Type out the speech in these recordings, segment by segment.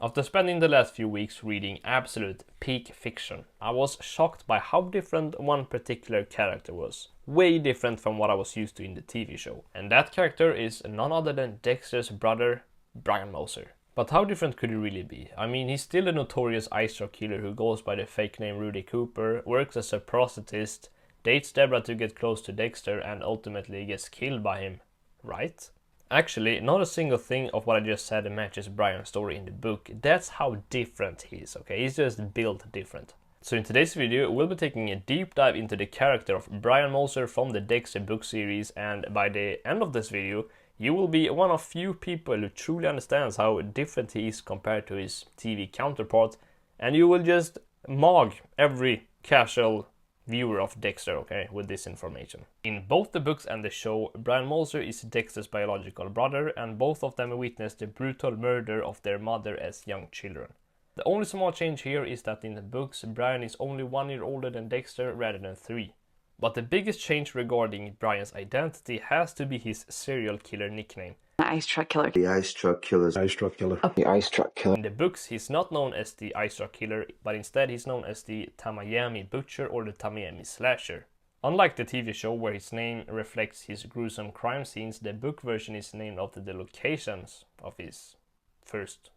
After spending the last few weeks reading absolute peak fiction, I was shocked by how different one particular character was. Way different from what I was used to in the TV show. And that character is none other than Dexter's brother, Brian Moser. But how different could he really be? I mean, he's still a notorious ice truck killer who goes by the fake name Rudy Cooper, works as a prosthetist, dates Deborah to get close to Dexter, and ultimately gets killed by him. Right? Actually, not a single thing of what I just said matches Brian's story in the book. That's how different he is, okay? He's just built different. So in today's video, we'll be taking a deep dive into the character of Brian Moser from the Dexter book series, and by the end of this video, you will be one of few people who truly understands how different he is compared to his TV counterpart, and you will just mog every casual viewer of Dexter, okay, with this information. In both the books and the show, Brian Moser is Dexter's biological brother, and both of them witnessed the brutal murder of their mother as young children. The only small change here is that in the books, Brian is only 1 year older than Dexter rather than 3. But the biggest change regarding Brian's identity has to be his serial killer nickname. The ice truck killer. The ice truck killer. Ice truck killer. The ice truck killer. In the books, he's not known as the ice truck killer, but instead he's known as the Tamayami Butcher or the Tamayami Slasher. Unlike the TV show where his name reflects his gruesome crime scenes, the book version is named after the locations of his first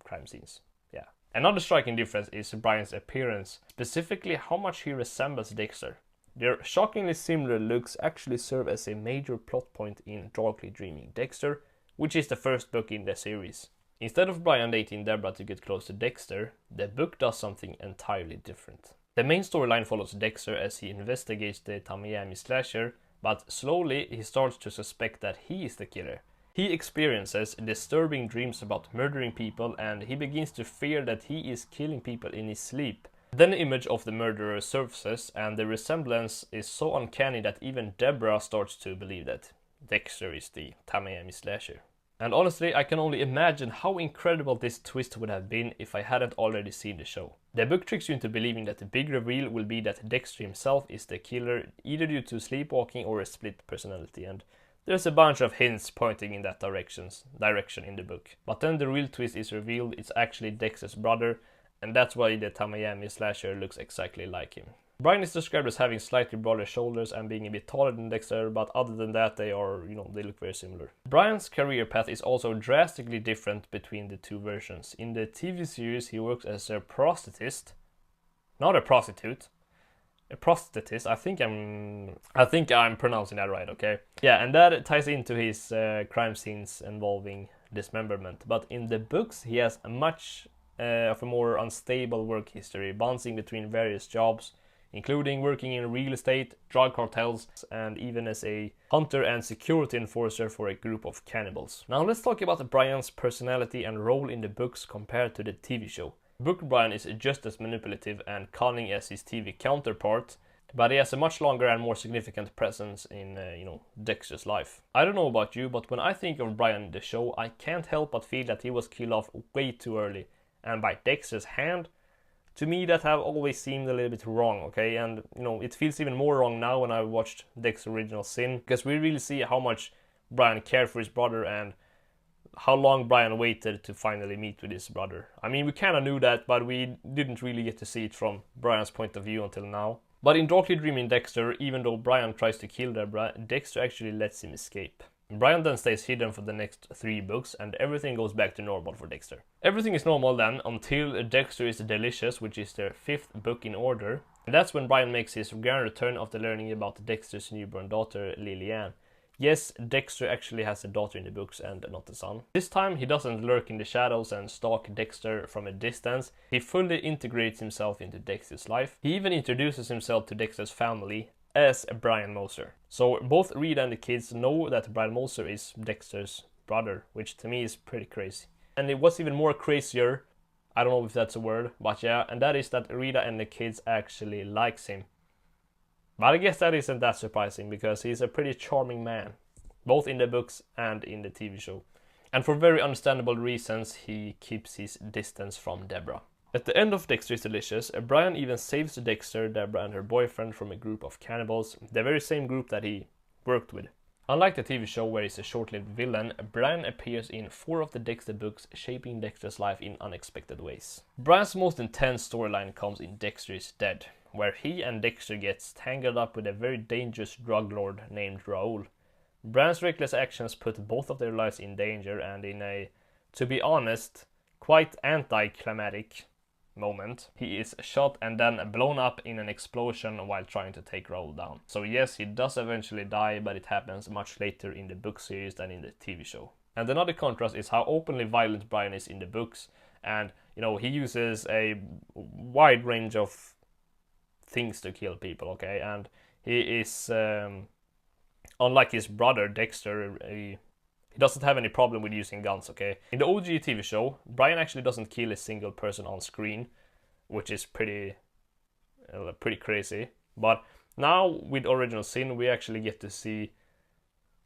crime scenes. Yeah. Another striking difference is Brian's appearance, specifically how much he resembles Dexter. Their shockingly similar looks actually serve as a major plot point in Darkly Dreaming Dexter, which is the first book in the series. Instead of Brian dating Deborah to get close to Dexter, the book does something entirely different. The main storyline follows Dexter as he investigates the Tamayami Slasher, but slowly he starts to suspect that he is the killer. He experiences disturbing dreams about murdering people, and he begins to fear that he is killing people in his sleep. Then the image of the murderer surfaces, and the resemblance is so uncanny that even Deborah starts to believe that Dexter is the Tamayami Slasher. And honestly, I can only imagine how incredible this twist would have been if I hadn't already seen the show. The book tricks you into believing that the big reveal will be that Dexter himself is the killer, either due to sleepwalking or a split personality, and there's a bunch of hints pointing in that direction in the book. But then the real twist is revealed, it's actually Dexter's brother, and that's why the Tamayami Slasher looks exactly like him. Brian is described as having slightly broader shoulders and being a bit taller than Dexter, but other than that they look very similar. Brian's career path is also drastically different between the two versions. In the TV series he works as a prosthetist, not a prostitute, a prosthetist. I think I'm pronouncing that right, okay? Yeah, and that ties into his crime scenes involving dismemberment. But in the books he has a much of a more unstable work history, bouncing between various jobs, including working in real estate, drug cartels, and even as a hunter and security enforcer for a group of cannibals. Now let's talk about Brian's personality and role in the books compared to the TV show. Book Brian is just as manipulative and cunning as his TV counterpart, but he has a much longer and more significant presence in, Dexter's life. I don't know about you, but when I think of Brian in the show, I can't help but feel that he was killed off way too early, and by Dexter's hand. To me, that have always seemed a little bit wrong, okay? And, it feels even more wrong now when I watched Dexter's Original Sin, because we really see how much Brian cared for his brother and how long Brian waited to finally meet with his brother. I mean, we kind of knew that, but we didn't really get to see it from Brian's point of view until now. But in Darkly Dreaming Dexter, even though Brian tries to kill Deborah, Dexter actually lets him escape. Brian then stays hidden for the next 3 books, and everything goes back to normal for Dexter. Everything is normal then until Dexter is Delicious, which is their 5th book in order. And that's when Brian makes his grand return after learning about Dexter's newborn daughter, Lillian. Yes, Dexter actually has a daughter in the books and not a son. This time he doesn't lurk in the shadows and stalk Dexter from a distance. He fully integrates himself into Dexter's life. He even introduces himself to Dexter's family as Brian Moser. So both Rita and the kids know that Brian Moser is Dexter's brother, which to me is pretty crazy. And it was even more crazier, I don't know if that's a word, but yeah, and that is that Rita and the kids actually likes him. But I guess that isn't that surprising, because he's a pretty charming man, both in the books and in the TV show. And for very understandable reasons, he keeps his distance from Deborah. At the end of Dexter is Delicious, Brian even saves Dexter, Deborah and her boyfriend from a group of cannibals, the very same group that he worked with. Unlike the TV show where he's a short-lived villain, Brian appears in 4 of the Dexter books, shaping Dexter's life in unexpected ways. Brian's most intense storyline comes in Dexter is Dead, where he and Dexter gets tangled up with a very dangerous drug lord named Raoul. Brian's reckless actions put both of their lives in danger, and in a, to be honest, quite anticlimactic moment, he is shot and then blown up in an explosion while trying to take Raoul down. So yes, he does eventually die, but it happens much later in the book series than in the TV show. And another contrast is how openly violent Brian is in the books, and you know, he uses a wide range of things to kill people, okay? And he is unlike his brother Dexter, he doesn't have any problem with using guns, okay? In the OG TV show, Brian actually doesn't kill a single person on screen, which is pretty crazy. But now with Original Sin, we actually get to see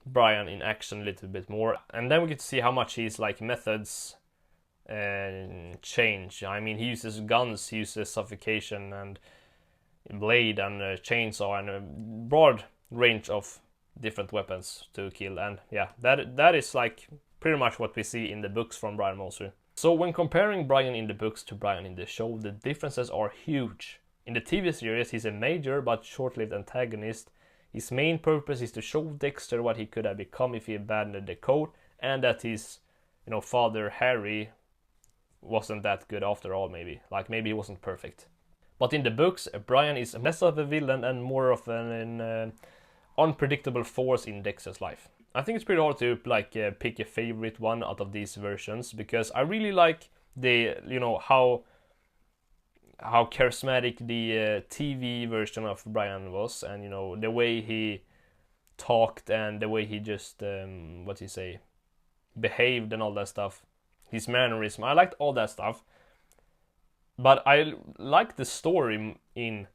Brian in action a little bit more, and then we get to see how much his like methods change. I mean, he uses guns, he uses suffocation and blade and chainsaw and a broad range of different weapons to kill, and yeah, that is like pretty much what we see in the books from Brian Moser. So when comparing Brian in the books to Brian in the show, the differences are huge. In the TV series, he's a major but short-lived antagonist. His main purpose is to show Dexter what he could have become if he abandoned the code, and that his, you know, father Harry wasn't that good after all, maybe he wasn't perfect. But in the books, Brian is less of a villain and more of an unpredictable force in Dexter's life. I think it's pretty hard to pick a favorite one out of these versions, because I really like the, you know, how charismatic the TV version of Brian was, and you know, the way he talked and the way he just behaved and all that stuff, his mannerism. I liked all that stuff, but I like the story in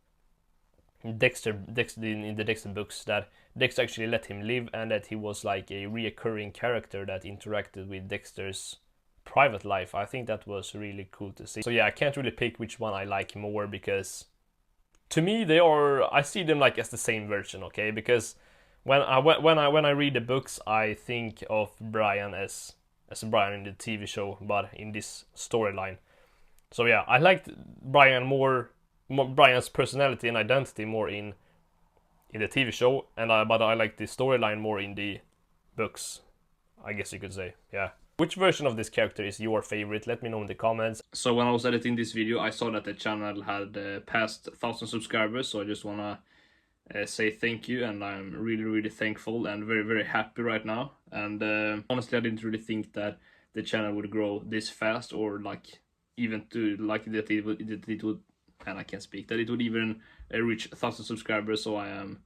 Dexter in the Dexter books, that Dexter actually let him live, and that he was like a reoccurring character that interacted with Dexter's private life. I think that was really cool to see. So yeah, I can't really pick which one I like more, because to me I see them like as the same version, okay? Because when I read the books, I think of Brian as Brian in the TV show, but in this storyline. So yeah, I liked Brian more Brian's personality and identity more in the TV show, but I like the storyline more in the books, I guess you could say. Yeah. Which version of this character is your favorite? Let me know in the comments. So when I was editing this video, I saw that the channel had passed 1,000 subscribers, so I just wanna say thank you, and I'm really thankful and very happy right now. And honestly, I didn't really think that the channel would grow this fast, or like even to like that it would, and I can't speak, that it would even reach 1,000 subscribers. So I'm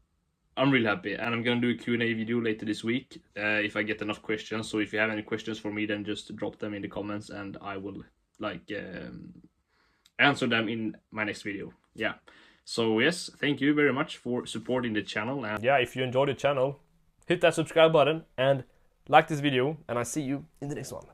really happy, and I'm gonna do a Q&A video later this week if I get enough questions. So if you have any questions for me, then just drop them in the comments, and I will answer them in my next video. Yeah. So yes, thank you very much for supporting the channel, and yeah, if you enjoyed the channel, hit that subscribe button and like this video, and I'll see you in the next one.